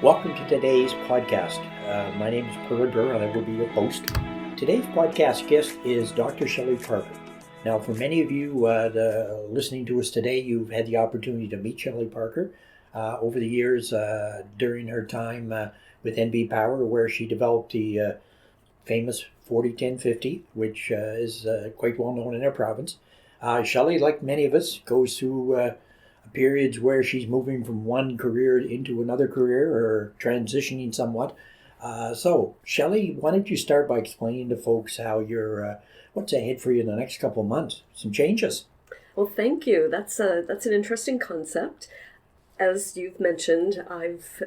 Welcome to today's podcast. My name is Perudra and I will be your host. Today's podcast guest is Dr. Shelley Parker. Now, for many of you listening to us today, you've had the opportunity to meet Shelley Parker over the years during her time with NB Power, where she developed the famous 40-10-50, which is quite well known in our province. Shelley, like many of us, goes through periods where she's moving from one career into another career or transitioning somewhat. So, Shelley, why don't you start by explaining to folks how what's ahead for you in the next couple of months? Some changes. Well, thank you. That's an interesting concept. As you've mentioned, I've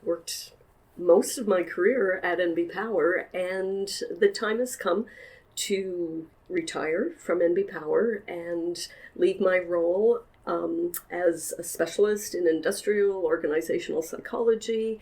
worked most of my career at NB Power, and the time has come to retire from NB Power and leave my role as a specialist in industrial organizational psychology,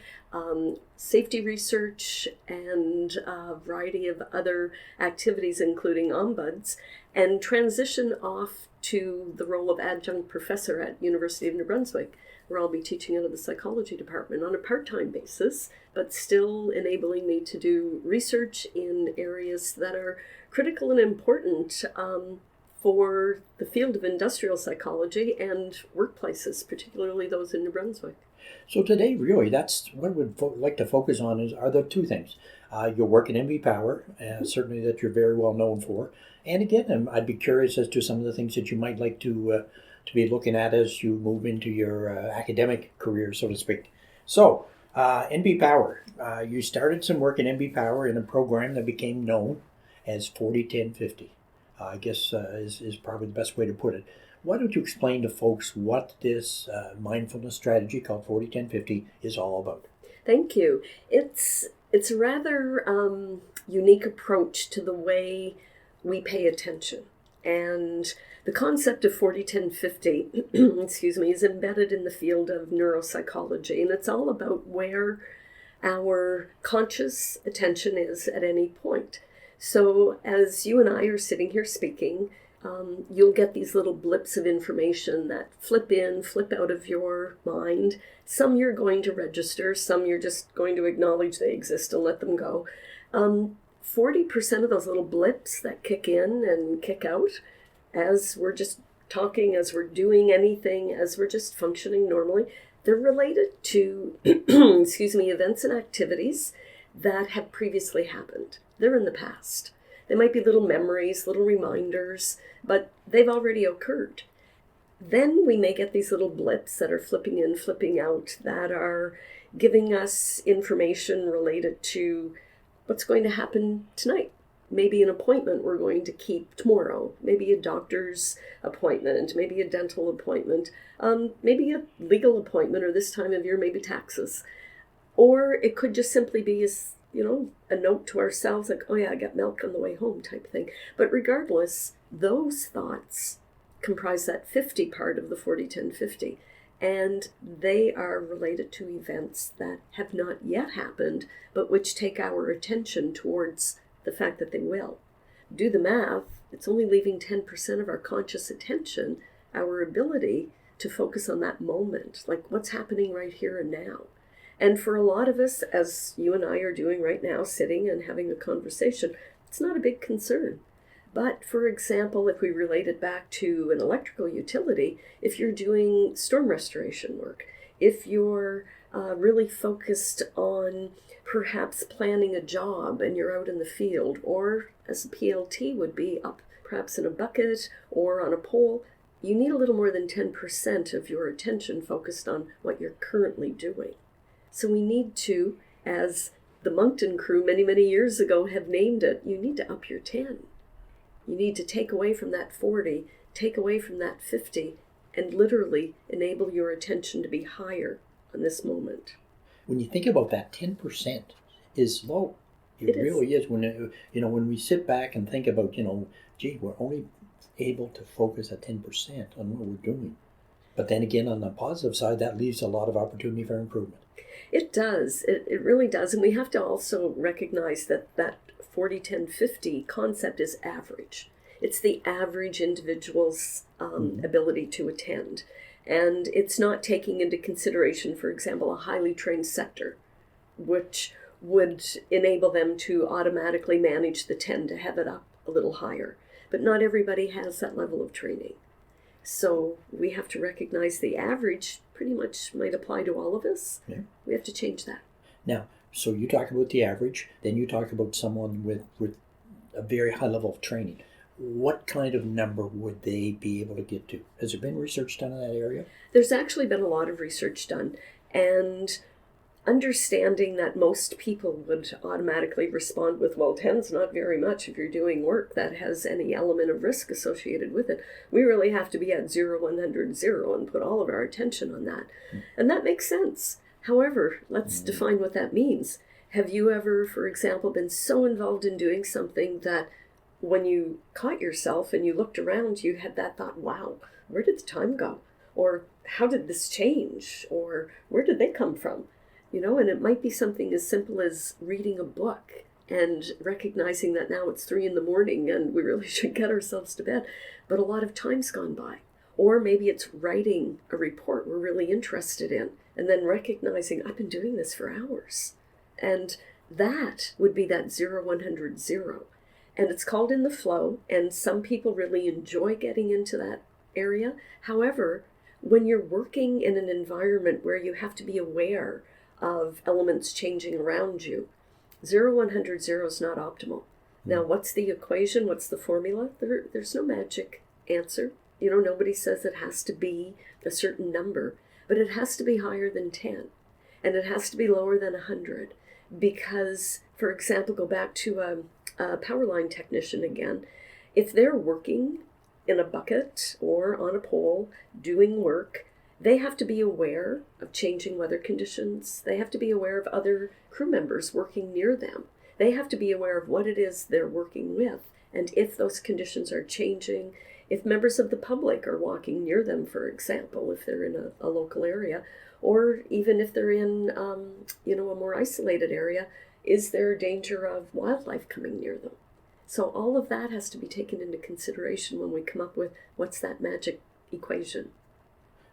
safety research, and a variety of other activities, including ombuds, and transition off to the role of adjunct professor at University of New Brunswick, where I'll be teaching out of the psychology department on a part-time basis, but still enabling me to do research in areas that are critical and important for the field of industrial psychology and workplaces, particularly those in New Brunswick. So today, really, that's what we'd like to focus on are the two things. Your work in NB Power, certainly that you're very well known for. And again, I'd be curious as to some of the things that you might like to be looking at as you move into your academic career, so to speak. So, NB Power, you started some work in NB Power in a program that became known as 40-10-50. I guess is probably the best way to put it. Why don't you explain to folks what this mindfulness strategy called 40-10-50 is all about? Thank you. It's a rather unique approach to the way we pay attention. And the concept of 40-10-50, excuse me, is embedded in the field of neuropsychology. And it's all about where our conscious attention is at any point. So as you and I are sitting here speaking, you'll get these little blips of information that flip in, flip out of your mind. Some you're going to register, some you're just going to acknowledge they exist and let them go. 40% of those little blips that kick in and kick out as we're just talking, as we're doing anything, as we're just functioning normally, they're related to, excuse me, events and activities that have previously happened. They're in the past. They might be little memories, little reminders, but they've already occurred. Then we may get these little blips that are flipping in, flipping out, that are giving us information related to what's going to happen tonight. Maybe an appointment we're going to keep tomorrow, maybe a doctor's appointment, maybe a dental appointment, maybe a legal appointment, or this time of year, maybe taxes. Or it could just simply be a note to ourselves like, oh yeah, I got milk on the way home type thing. But regardless, those thoughts comprise that 50 part of the 40-10-50. And they are related to events that have not yet happened, but which take our attention towards the fact that they will. Do the math, it's only leaving 10% of our conscious attention, our ability to focus on that moment, like what's happening right here and now. And for a lot of us, as you and I are doing right now, sitting and having a conversation, it's not a big concern. But for example, if we relate it back to an electrical utility, if you're doing storm restoration work, if you're really focused on perhaps planning a job and you're out in the field, or as a PLT would be up perhaps in a bucket or on a pole, you need a little more than 10% of your attention focused on what you're currently doing. So we need to, as the Moncton crew many, many years ago have named it, you need to up your 10. You need to take away from that 40, take away from that 50, and literally enable your attention to be higher on this moment. When you think about that, 10% is low. It really is. When we sit back and think about, gee, we're only able to focus at 10% on what we're doing. But then again, on the positive side, that leaves a lot of opportunity for improvement. It does. It really does. And we have to also recognize that 40-10-50 concept is average. It's the average individual's ability to attend. And it's not taking into consideration, for example, a highly trained sector, which would enable them to automatically manage the 10 to have it up a little higher. But not everybody has that level of training. So we have to recognize the average pretty much might apply to all of us. Yeah. We have to change that. Now, so you talk about the average, then you talk about someone with a very high level of training. What kind of number would they be able to get to? Has there been research done in that area? There's actually been a lot of research done, and understanding that most people would automatically respond with, well, 10's not very much if you're doing work that has any element of risk associated with it. We really have to be at 0, 100, 0 and put all of our attention on that. And that makes sense. However, let's define what that means. Have you ever, for example, been so involved in doing something that when you caught yourself and you looked around, you had that thought, wow, where did the time go? Or how did this change? Or where did they come from? You know, and it might be something as simple as reading a book and recognizing that now it's 3 a.m. and we really should get ourselves to bed. But a lot of time's gone by. Or maybe it's writing a report we're really interested in and then recognizing I've been doing this for hours. And that would be that 0, 100, 0. And it's called in the flow, and some people really enjoy getting into that area. However, when you're working in an environment where you have to be aware of elements changing around you, 0, 100, 0 is not optimal. Now, what's the equation? What's the formula? There's no magic answer. You know, nobody says it has to be a certain number, but it has to be higher than 10, and it has to be lower than 100. Because, for example, go back to a power line technician again. If they're working in a bucket or on a pole doing work, they have to be aware of changing weather conditions. They have to be aware of other crew members working near them. They have to be aware of what it is they're working with. And if those conditions are changing, if members of the public are walking near them, for example, if they're in a local area, or even if they're in, a more isolated area, is there a danger of wildlife coming near them? So all of that has to be taken into consideration when we come up with what's that magic equation.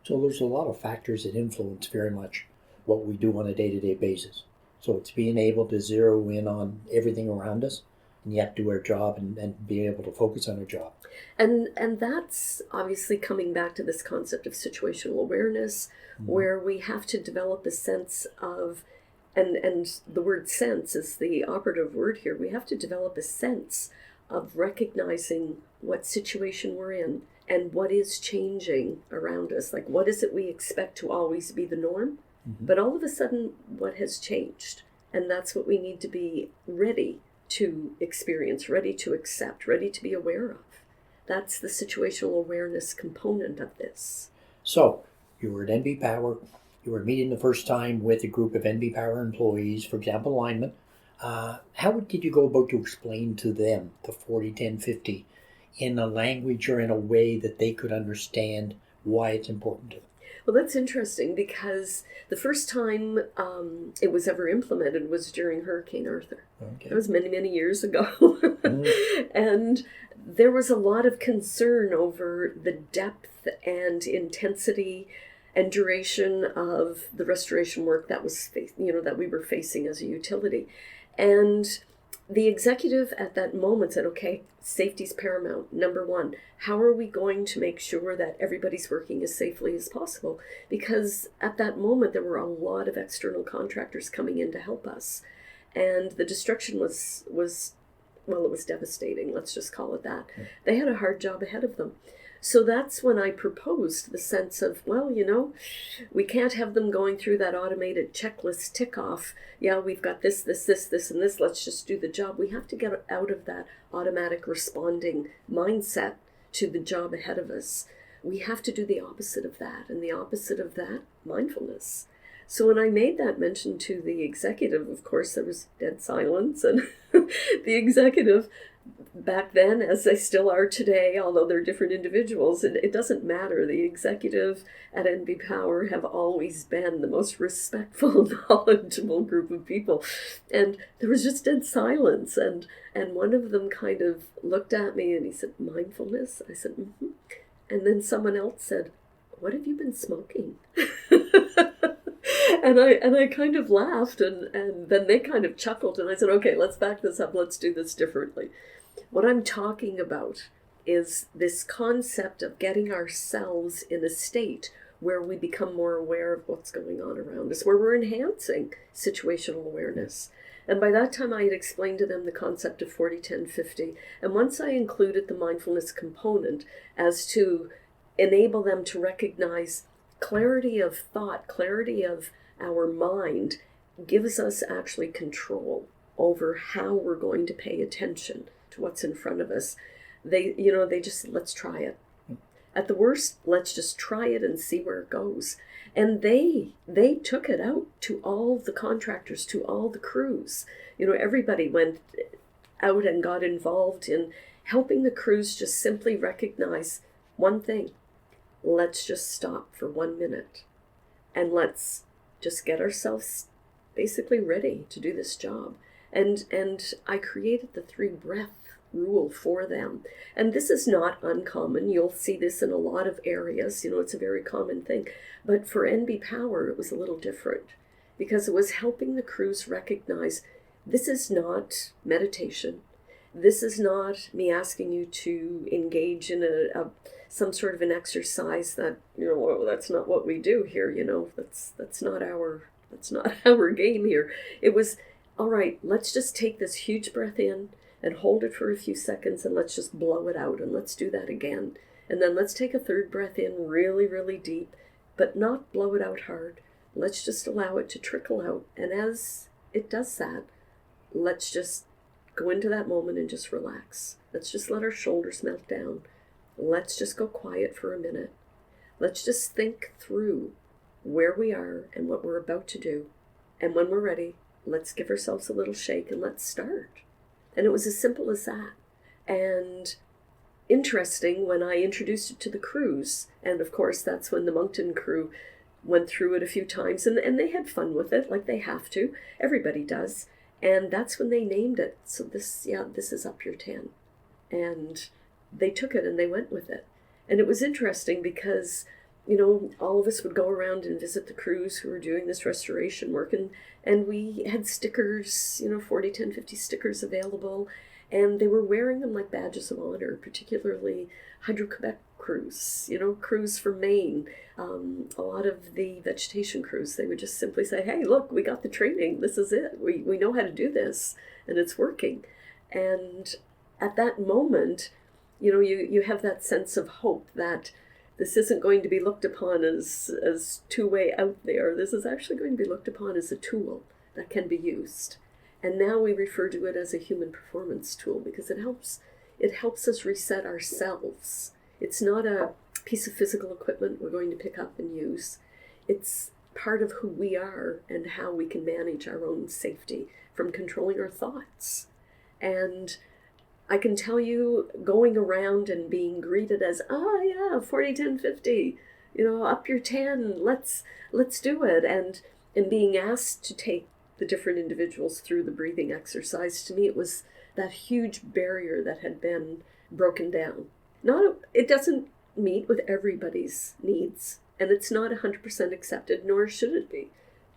So there's a lot of factors that influence very much what we do on a day-to-day basis. So it's being able to zero in on everything around us and yet do our job and be able to focus on our job. And that's obviously coming back to this concept of situational awareness, where we have to develop a sense of, and the word sense is the operative word here, we have to develop a sense of recognizing what situation we're in and what is changing around us. Like, what is it we expect to always be the norm? But all of a sudden, what has changed? And that's what we need to be ready to experience, ready to accept, ready to be aware of. That's the situational awareness component of this. So, you were at NB Power, you were meeting the first time with a group of NB Power employees, for example, linemen. How did you go about to explain to them the 40-10-50 in a language or in a way that they could understand why it's important to them? Well, that's interesting because the first time it was ever implemented was during Hurricane Arthur. Okay. That was many, many years ago. And there was a lot of concern over the depth and intensity and duration of the restoration work that was, that we were facing as a utility. And the executive at that moment said, okay, safety's paramount. Number one, how are we going to make sure that everybody's working as safely as possible? Because at that moment, there were a lot of external contractors coming in to help us. And the destruction was it was devastating. Let's just call it that. They had a hard job ahead of them. So that's when I proposed the sense of, we can't have them going through that automated checklist tick off. Yeah, we've got this, and this. Let's just do the job. We have to get out of that automatic responding mindset to the job ahead of us. We have to do the opposite of that. And the opposite of that, mindfulness. So when I made that mention to the executive, of course, there was dead silence. And the executive back then, as they still are today, although they're different individuals, it doesn't matter. The executive at NB Power have always been the most respectful, knowledgeable group of people. And there was just dead silence. And one of them kind of looked at me and he said, "Mindfulness?" I said, "Mm-hmm." And then someone else said, "What have you been smoking?" And I kind of laughed, and then they kind of chuckled, and I said, "Okay, let's back this up. Let's do this differently." What I'm talking about is this concept of getting ourselves in a state where we become more aware of what's going on around us, where we're enhancing situational awareness. And by that time, I had explained to them the concept of 40-10-50. And once I included the mindfulness component as to enable them to recognize clarity of thought, clarity of our mind, gives us actually control over how we're going to pay attention to what's in front of us. They just, let's try it. At the worst, let's just try it and see where it goes. And they took it out to all the contractors, to all the crews. Everybody went out and got involved in helping the crews just simply recognize one thing. Let's just stop for 1 minute and let's just get ourselves basically ready to do this job. And I created the 3 breath rule for them. And this is not uncommon. You'll see this in a lot of areas. It's a very common thing. But for NB Power, it was a little different because it was helping the crews recognize this is not meditation. This is not me asking you to engage in some sort of an exercise that, well, that's not what we do here. That's not our game here. It was, all right, let's just take this huge breath in and hold it for a few seconds, and let's just blow it out, and let's do that again. And then let's take a 3rd breath in really, really deep, but not blow it out hard. Let's just allow it to trickle out. And as it does that, let's just go into that moment and just relax. Let's just let our shoulders melt down. Let's just go quiet for a minute. Let's just think through where we are and what we're about to do. And when we're ready, let's give ourselves a little shake and let's start. And it was as simple as that. And interesting, when I introduced it to the crews, and of course that's when the Moncton crew went through it a few times, and they had fun with it, like they have to. Everybody does. And that's when they named it. So this is Up Your 10. And they took it and they went with it. And it was interesting because, all of us would go around and visit the crews who were doing this restoration work. And we had stickers, 40-10-50 stickers available. And they were wearing them like badges of honor, particularly Hydro-Quebec crews, crews from Maine. A lot of the vegetation crews, they would just simply say, "Hey, look, we got the training. This is it. We know how to do this, and it's working." And at that moment, you have that sense of hope that this isn't going to be looked upon as two-way out there. This is actually going to be looked upon as a tool that can be used. And now we refer to it as a human performance tool because it helps us reset ourselves. It's not a piece of physical equipment we're going to pick up and use. It's part of who we are and how we can manage our own safety from controlling our thoughts. And I can tell you, going around and being greeted as, 40-10-50, up your 10, let's do it. And being asked to take the different individuals through the breathing exercise, to me it was that huge barrier that had been broken down. It doesn't meet with everybody's needs, and it's not 100% accepted, nor should it be.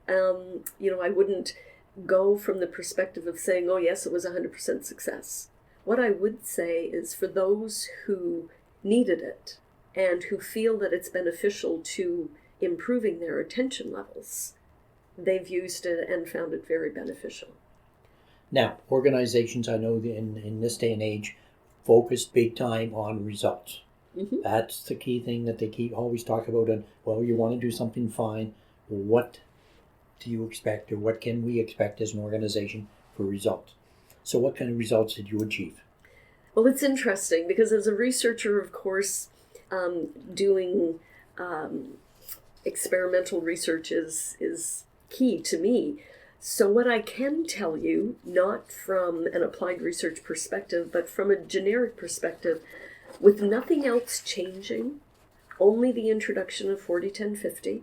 I wouldn't go from the perspective of saying, oh yes, it was 100% success. What I would say is for those who needed it and who feel that it's beneficial to improving their attention levels, they've used it and found it very beneficial. Now, organizations, I know in this day and age, focus big time on results. Mm-hmm. That's the key thing that they always talk about. And, well, you want to do something fine. What do you expect, or what can we expect as an organization for results? So what kind of results did you achieve? Well, it's interesting because as a researcher, of course, doing experimental research is key to me. So what I can tell you, not from an applied research perspective, but from a generic perspective, with nothing else changing, only the introduction of 40-10-50,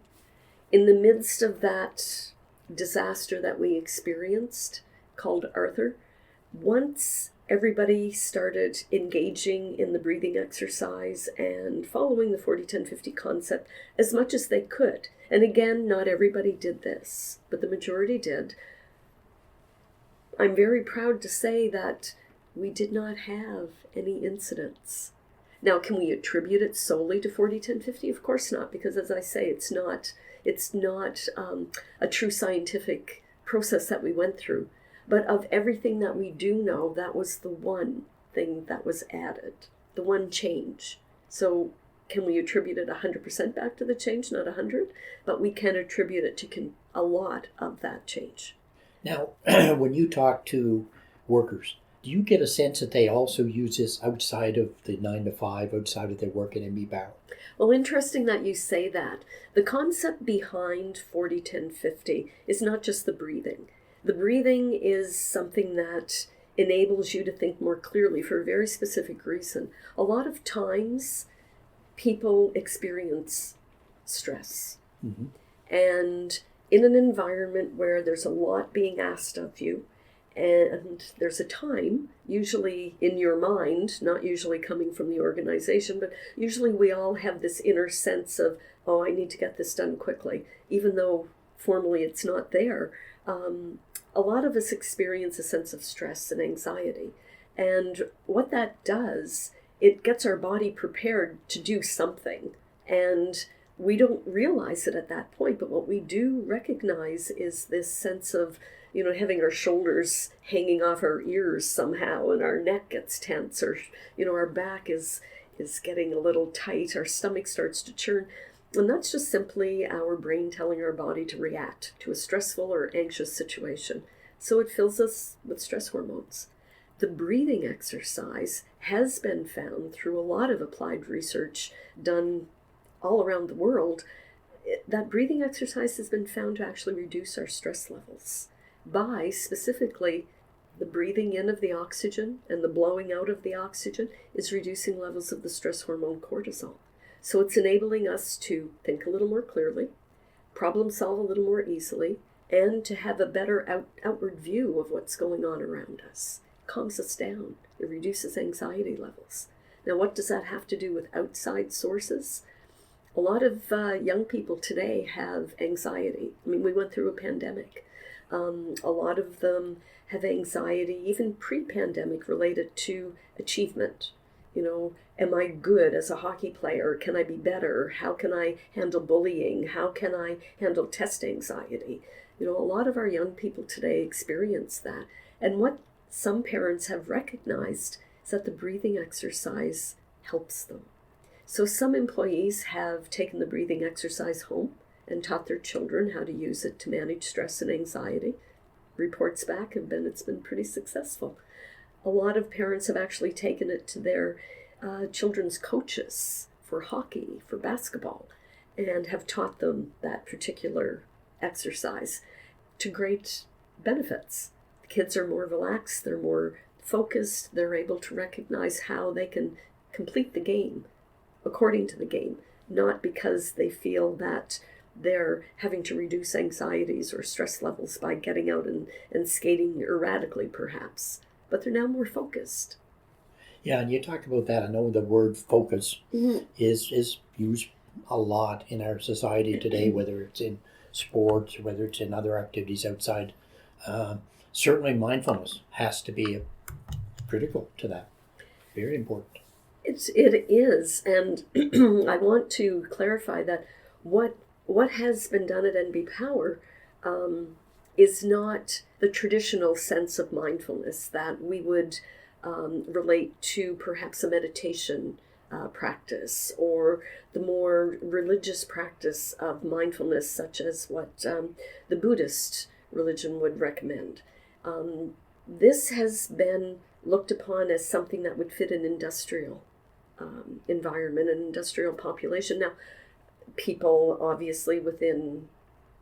in the midst of that disaster that we experienced called Arthur, once everybody started engaging in the breathing exercise and following the 40-10-50 concept as much as they could, and again, not everybody did this, but the majority did, I'm very proud to say that we did not have any incidents. Now, can we attribute it solely to 40-10-50? Of course not, because as I say, it's not a true scientific process that we went through. But of everything that we do know, that was the one thing that was added, the one change. So can we attribute it 100% back to the change? Not 100, but we can attribute it to a lot of that change. Now, when you talk to workers, do you get a sense that they also use this outside of the 9 to 5, outside of their work in MB-Barrel? Well, interesting that you say that. The concept behind 40-10-50 is not just the breathing. The breathing is something that enables you to think more clearly for a very specific reason. A lot of times, people experience stress. Mm-hmm. And in an environment where there's a lot being asked of you, and there's a time, usually in your mind, not usually coming from the organization, but usually we all have this inner sense of, oh, I need to get this done quickly, even though formally it's not there. A lot of us experience a sense of stress and anxiety. And what that does, it gets our body prepared to do something. And we don't realize it at that point, but what we do recognize is this sense of, having our shoulders hanging off our ears somehow, and our neck gets tense, or, our back is getting a little tight, our stomach starts to churn. And that's just simply our brain telling our body to react to a stressful or anxious situation. So it fills us with stress hormones. The breathing exercise has been found through a lot of applied research done all around the world. That breathing exercise has been found to actually reduce our stress levels by specifically the breathing in of the oxygen and the blowing out of the oxygen is reducing levels of the stress hormone cortisol. So it's enabling us to think a little more clearly, problem solve a little more easily, and to have a better outward view of what's going on around us. It calms us down. It reduces anxiety levels. Now, what does that have to do with outside sources? A lot of young people today have anxiety. I mean, we went through a pandemic. A lot of them have anxiety, even pre-pandemic, related to achievement. Am I good as a hockey player? Can I be better? How can I handle bullying? How can I handle test anxiety? A lot of our young people today experience that. And what some parents have recognized is that the breathing exercise helps them. So some employees have taken the breathing exercise home and taught their children how to use it to manage stress and anxiety. Reports back have been it's been pretty successful. A lot of parents have actually taken it to their children's coaches for hockey, for basketball, and have taught them that particular exercise to great benefits. The kids are more relaxed, they're more focused, they're able to recognize how they can complete the game according to the game, not because they feel that they're having to reduce anxieties or stress levels by getting out and skating erratically, perhaps. But they're now more focused. Yeah, and you talk about that. I know the word focus is used a lot in our society today, whether it's in sports, whether it's in other activities outside. Certainly mindfulness has to be critical to that. Very important. It is, and I want to clarify that what has been done at NB Power is not the traditional sense of mindfulness that we would relate to perhaps a meditation practice or the more religious practice of mindfulness, such as what the Buddhist religion would recommend. This has been looked upon as something that would fit an industrial environment, an industrial population. Now, people obviously within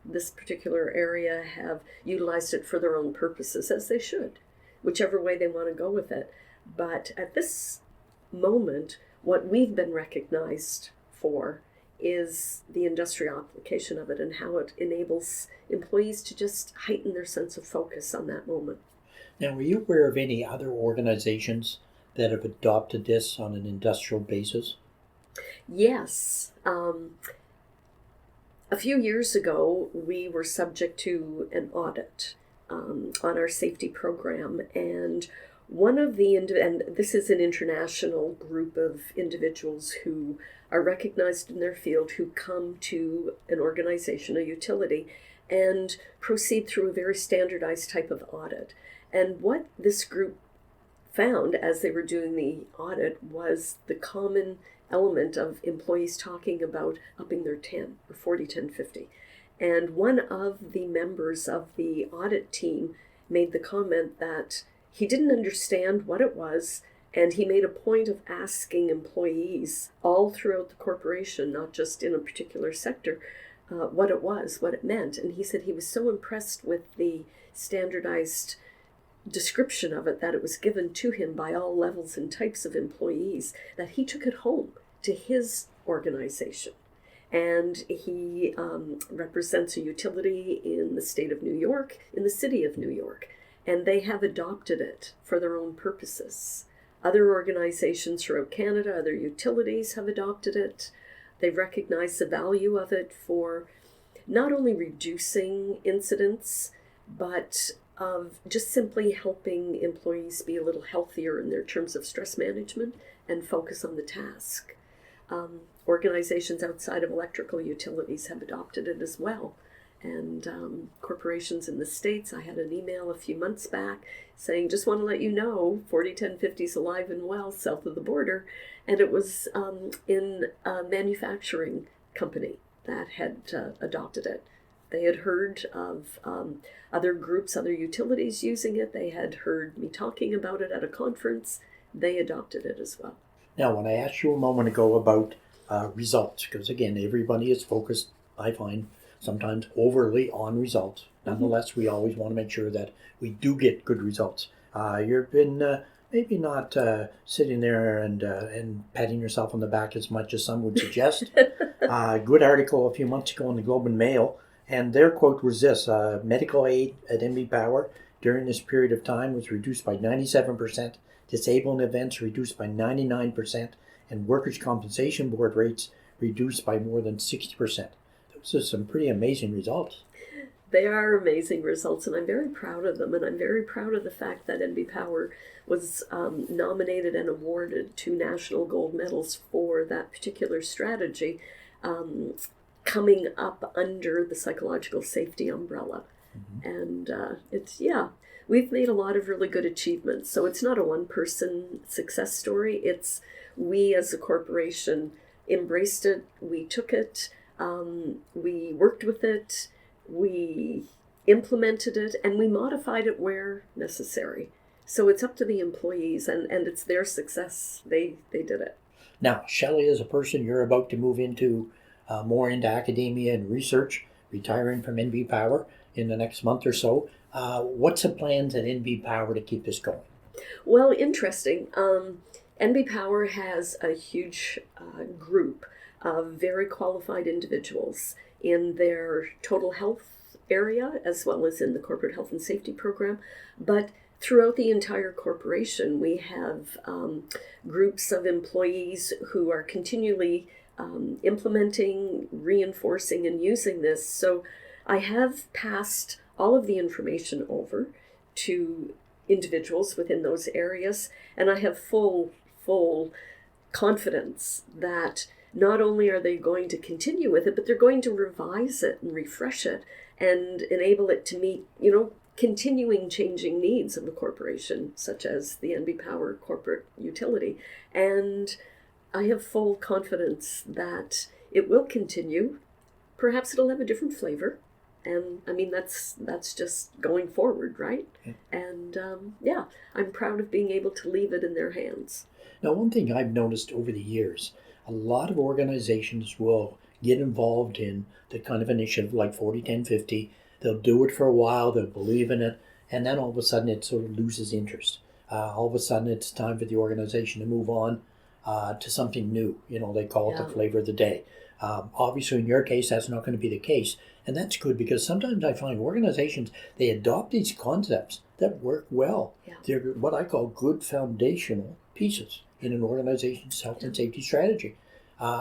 this particular area have utilized it for their own purposes, as they should, whichever way they want to go with it. But at this moment, what we've been recognized for is the industrial application of it and how it enables employees to just heighten their sense of focus on that moment. Now, were you aware of any other organizations that have adopted this on an industrial basis? Yes. A few years ago, we were subject to an audit on our safety program, and and this is an international group of individuals who are recognized in their field, who come to an organization, a utility, and proceed through a very standardized type of audit. And what this group found as they were doing the audit was the common element of employees talking about upping their 10 or 40, 10, 50. And one of the members of the audit team made the comment that he didn't understand what it was, and he made a point of asking employees all throughout the corporation, not just in a particular sector, what it was, what it meant. And he said he was so impressed with the standardized description of it that it was given to him by all levels and types of employees that he took it home to his organization. And he represents a utility in the state of New York, in the city of New York, and they have adopted it for their own purposes. Other organizations throughout Canada, other utilities have adopted it. They recognize the value of it for not only reducing incidents, but of just simply helping employees be a little healthier in their terms of stress management and focus on the task. Organizations outside of electrical utilities have adopted it as well. And corporations in the States, I had an email a few months back saying, just want to let you know, 401050 is alive and well south of the border. And it was in a manufacturing company that had adopted it. They had heard of other groups, other utilities using it. They had heard me talking about it at a conference. They adopted it as well. Now, when I asked you a moment ago about results, because again, everybody is focused, I find, sometimes overly on results. Nonetheless, we always want to make sure that we do get good results. You've been maybe not sitting there and patting yourself on the back as much as some would suggest. Good article a few months ago in the Globe and Mail, and their quote was this: medical aid at NB Power during this period of time was reduced by 97%, disabling events reduced by 99%, and workers' compensation board rates reduced by more than 60%. Those are some pretty amazing results. They are amazing results, and I'm very proud of them. And I'm very proud of the fact that NB Power was nominated and awarded 2 national gold medals for that particular strategy, coming up under the psychological safety umbrella. And we've made a lot of really good achievements. So it's not a one-person success story. It's we as a corporation embraced it, we took it, we worked with it, we implemented it, and we modified it where necessary. So it's up to the employees, and it's their success. They did it. Now, Shelley, as a person, you're about to move into more into academia and research, retiring from NB Power in the next month or so. What's the plans at NB Power to keep this going? Well, interesting. NB Power has a huge group of very qualified individuals in their total health area as well as in the corporate health and safety program. But throughout the entire corporation, we have groups of employees who are continually implementing, reinforcing, and using this. So I have passed all of the information over to individuals within those areas, and I have full confidence that not only are they going to continue with it, but they're going to revise it and refresh it and enable it to meet, continuing changing needs of the corporation, such as the NB Power corporate utility. And I have full confidence that it will continue. Perhaps it'll have a different flavor. And I mean, that's just going forward, right? Yeah. And I'm proud of being able to leave it in their hands. Now, one thing I've noticed over the years, a lot of organizations will get involved in the kind of initiative like 40-10-50. They'll do it for a while, they'll believe in it, and then all of a sudden it sort of loses interest. All of a sudden it's time for the organization to move on to something new. They call it the flavor of the day. Obviously, in your case, that's not going to be the case. And that's good because sometimes I find organizations, they adopt these concepts that work well. Yeah. They're what I call good foundational pieces in an organization's health and safety strategy.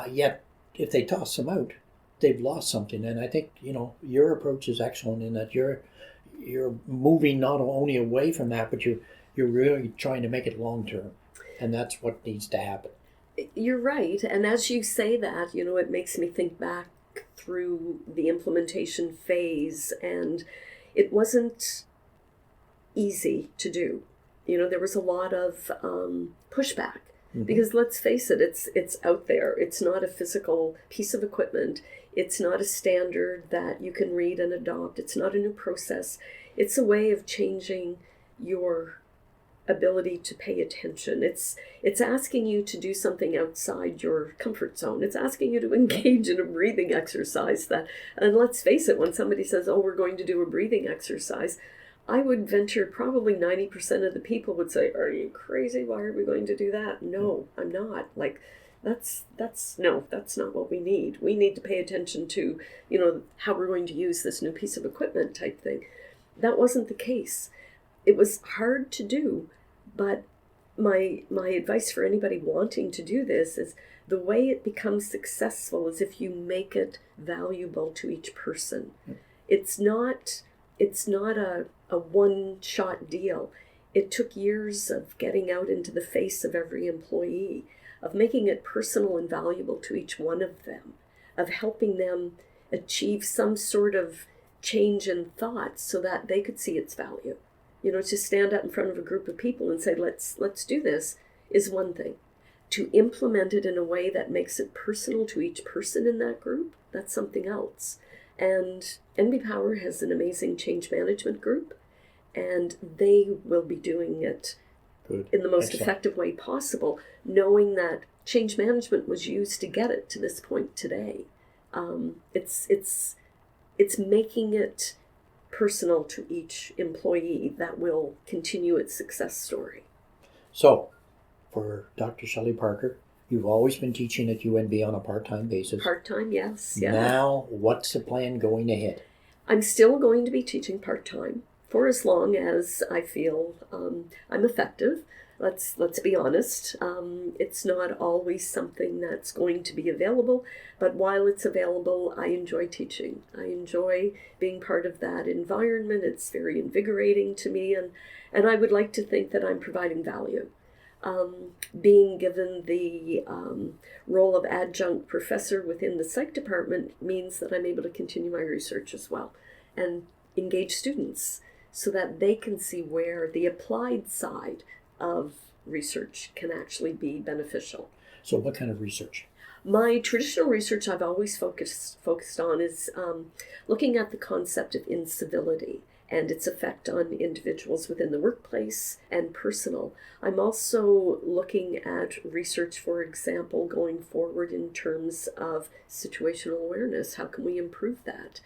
Yet, if they toss them out, they've lost something. And I think, your approach is excellent in that you're moving not only away from that, but you're really trying to make it long term. And that's what needs to happen. You're right. And as you say that, it makes me think back through the implementation phase, and it wasn't easy to do. There was a lot of pushback because let's face it, it's out there. It's not a physical piece of equipment. It's not a standard that you can read and adopt. It's not a new process. It's a way of changing your ability to pay attention. It's asking you to do something outside your comfort zone. It's asking you to engage in a breathing exercise and let's face it, when somebody says, oh, we're going to do a breathing exercise, I would venture probably 90% of the people would say, are you crazy? Why are we going to do that? No, I'm not. That's not what we need. We need to pay attention to, how we're going to use this new piece of equipment type thing. That wasn't the case. It was hard to do. But my advice for anybody wanting to do this is the way it becomes successful is if you make it valuable to each person. It's not a one-shot deal. It took years of getting out into the face of every employee, of making it personal and valuable to each one of them, of helping them achieve some sort of change in thought so that they could see its value. To stand up in front of a group of people and say, let's do this is one thing. To implement it in a way that makes it personal to each person in that group, that's something else. And NB Power has an amazing change management group, and they will be doing it in the most effective way possible, knowing that change management was used to get it to this point today. It's making it personal to each employee that will continue its success story. So, for Dr. Shelley Parker, you've always been teaching at UNB on a part-time basis. Part-time, yes. Yeah. Now, what's the plan going ahead? I'm still going to be teaching part-time for as long as I feel I'm effective. Let's be honest. It's not always something that's going to be available, but while it's available, I enjoy teaching. I enjoy being part of that environment. It's very invigorating to me, and I would like to think that I'm providing value. Being given the role of adjunct professor within the psych department means that I'm able to continue my research as well and engage students so that they can see where the applied side of research can actually be beneficial. So what kind of research? My traditional research I've always focused on is looking at the concept of incivility and its effect on individuals within the workplace and personal. I'm also looking at research, for example, going forward in terms of situational awareness. How can we improve that?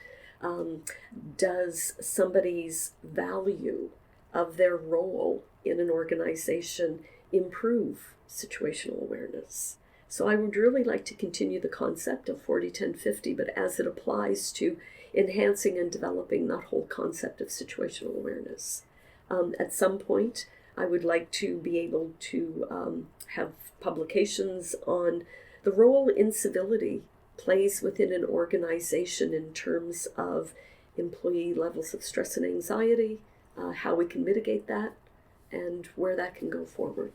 Does somebody's value of their role in an organization improve situational awareness? So I would really like to continue the concept of 40-10-50, but as it applies to enhancing and developing that whole concept of situational awareness. At some point, I would like to be able to have publications on the role incivility plays within an organization in terms of employee levels of stress and anxiety, how we can mitigate that, and where that can go forward.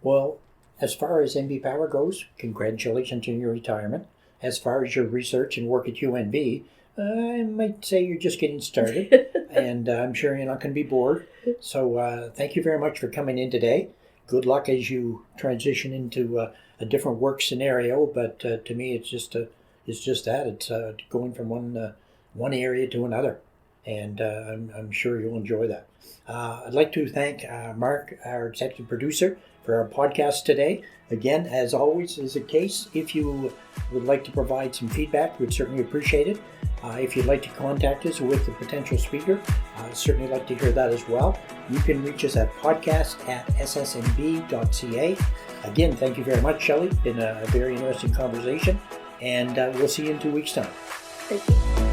Well, as far as NB Power goes, congratulations on your retirement. As far as your research and work at UNB, I might say you're just getting started, and I'm sure you're not going to be bored. So thank you very much for coming in today. Good luck as you transition into a different work scenario, but to me it's just that. It's going from one area to another. and I'm sure you'll enjoy that. I'd like to thank Mark, our executive producer, for our podcast today. Again, as always is the case, if you would like to provide some feedback, we'd certainly appreciate it. If you'd like to contact us with a potential speaker, I'd certainly like to hear that as well. You can reach us at podcast@ssnb.ca. Again, thank you very much, Shelley. Been a very interesting conversation, and we'll see you in 2 weeks' time. Thank you.